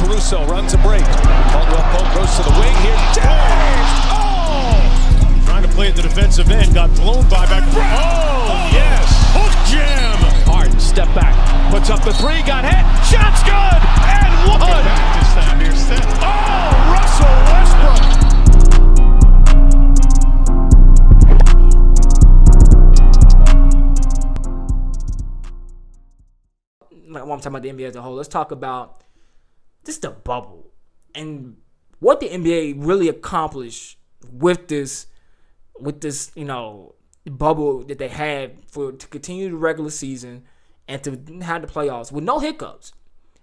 Caruso runs a break. Caldwell Pope goes to the wing here. James! Oh! Trying to play at the defensive end, got blown by back. Oh, yes! Hook jam! Harden, step back, puts up the three, got hit. Shot's good! And one! Back this time here, Steph. Oh, Russell Westbrook! Like, while I'm talking about the NBA as a whole, let's talk about just the bubble and what the NBA really accomplished with this, bubble that they had to continue the regular season and to have the playoffs with no hiccups.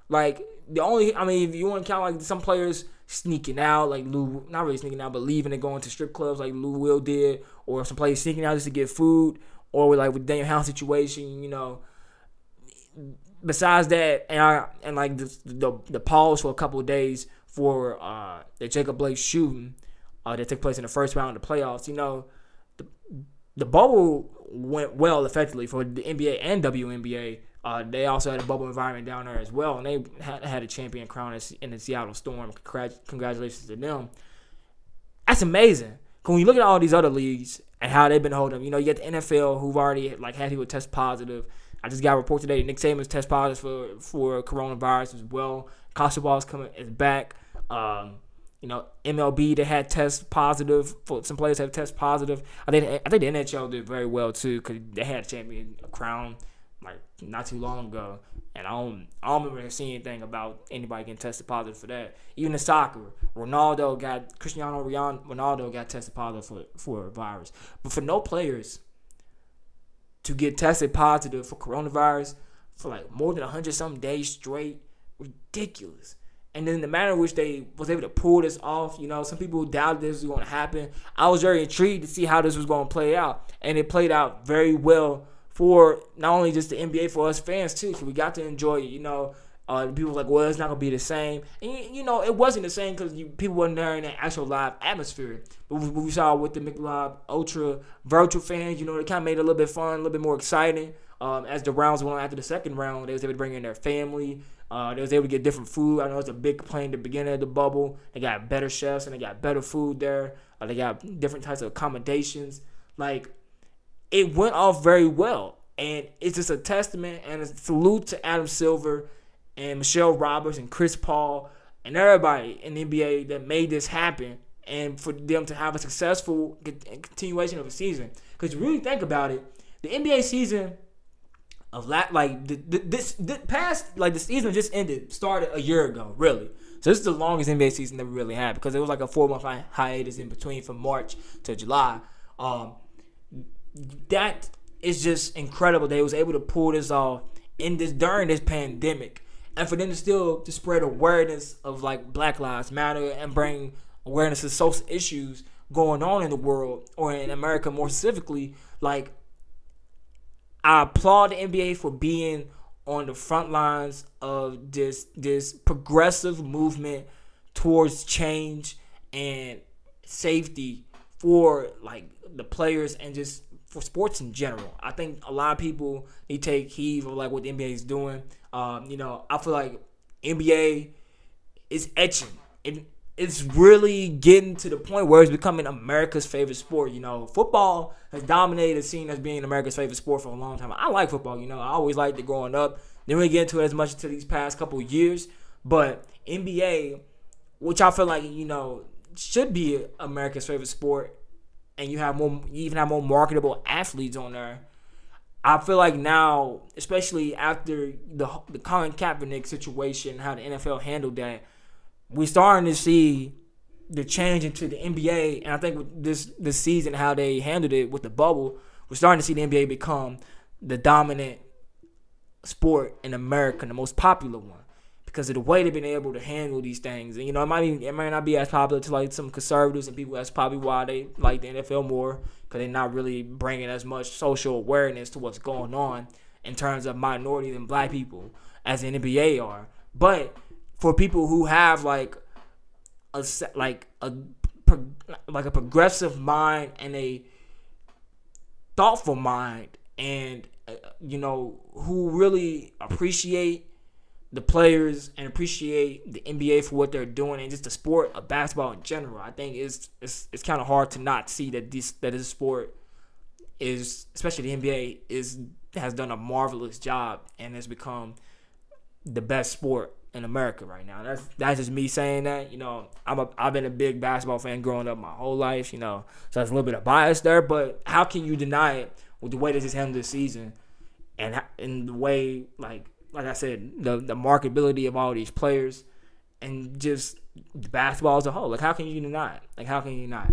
Like, if you want to count like some players sneaking out, like Lou, not really sneaking out, but leaving and going to strip clubs like Lou Will did, or some players sneaking out just to get food, or with Daniel House situation, Besides that, and the pause for a couple of days for the Jacob Blake shooting that took place in the first round of the playoffs, the bubble went well effectively for the NBA and WNBA. They also had a bubble environment down there as well, and they had a champion crown in the Seattle Storm. Congratulations to them. That's amazing. When you look at all these other leagues and how they've been holding them, you get the NFL who've already had people test positive. I just got a report today that Nick Saban's test positive for coronavirus as well. College football is back. MLB, they had test positive. For some players have test positive. I think the NHL did very well too because they had a champion crown not too long ago, and I don't remember seeing anything about anybody getting tested positive for that. Even in soccer, Cristiano Ronaldo got tested positive for a virus, but for no players to get tested positive for coronavirus for more than 100-something days straight, ridiculous. And then the manner in which they was able to pull this off, some people doubted this was going to happen. I was very intrigued to see how this was going to play out, and it played out very well for not only just the NBA, for us fans too. So we got to enjoy it. People were like, well, it's not going to be the same. And, it wasn't the same because people weren't there in the actual live atmosphere. But we saw with the McLeod Ultra virtual fans, they kind of made it a little bit fun, a little bit more exciting. As the rounds went on after the second round, they was able to bring in their family. They was able to get different food. I know it's a big complaint at the beginning of the bubble. They got better chefs and they got better food there. They got different types of accommodations. It went off very well. And it's just a testament and a salute to Adam Silver and Michelle Roberts and Chris Paul and everybody in the NBA that made this happen, and for them to have a successful continuation of a season. Because you really think about it, the NBA season of the season just ended, started a year ago, really. So this is the longest NBA season that we really had because it was like a 4-month hiatus in between from March to July. That is just incredible. They was able to pull this off during this pandemic, and for them to spread awareness of Black Lives Matter and bring awareness to social issues going on in the world, or in America more specifically. I applaud the NBA for being on the front lines of this progressive movement towards change and safety for the players and just for sports in general. I think a lot of people need to take heed of what the NBA is doing. I feel like NBA is etching. It's really getting to the point where it's becoming America's favorite sport. Football has dominated the scene as being America's favorite sport for a long time. I like football. I always liked it growing up. Didn't really get into it as much until these past couple of years. But NBA, which I feel like should be America's favorite sport, and you even have more marketable athletes on there. I feel like now, especially after the Colin Kaepernick situation, how the NFL handled that, we're starting to see the change into the NBA. And I think with this season, how they handled it with the bubble, we're starting to see the NBA become the dominant sport in America, the most popular one, because of the way they've been able to handle these things. And it might not be as popular to some conservatives and people. That's probably why they like the NFL more, because they're not really bringing as much social awareness to what's going on in terms of minorities and Black people as the NBA are. But for people who have a progressive mind and a thoughtful mind, and who really appreciate the players and appreciate the NBA for what they're doing and just the sport of basketball in general. I think it's kind of hard to not see that this sport is, especially the NBA, has done a marvelous job and has become the best sport in America right now. That's just me saying that. You know, I've been a big basketball fan growing up my whole life. You know, so there's a little bit of bias there. But how can you deny it with the way they just handled this season and in the way like I said, the marketability of all these players and just basketball as a whole? Like, how can you deny it? Like, how can you not?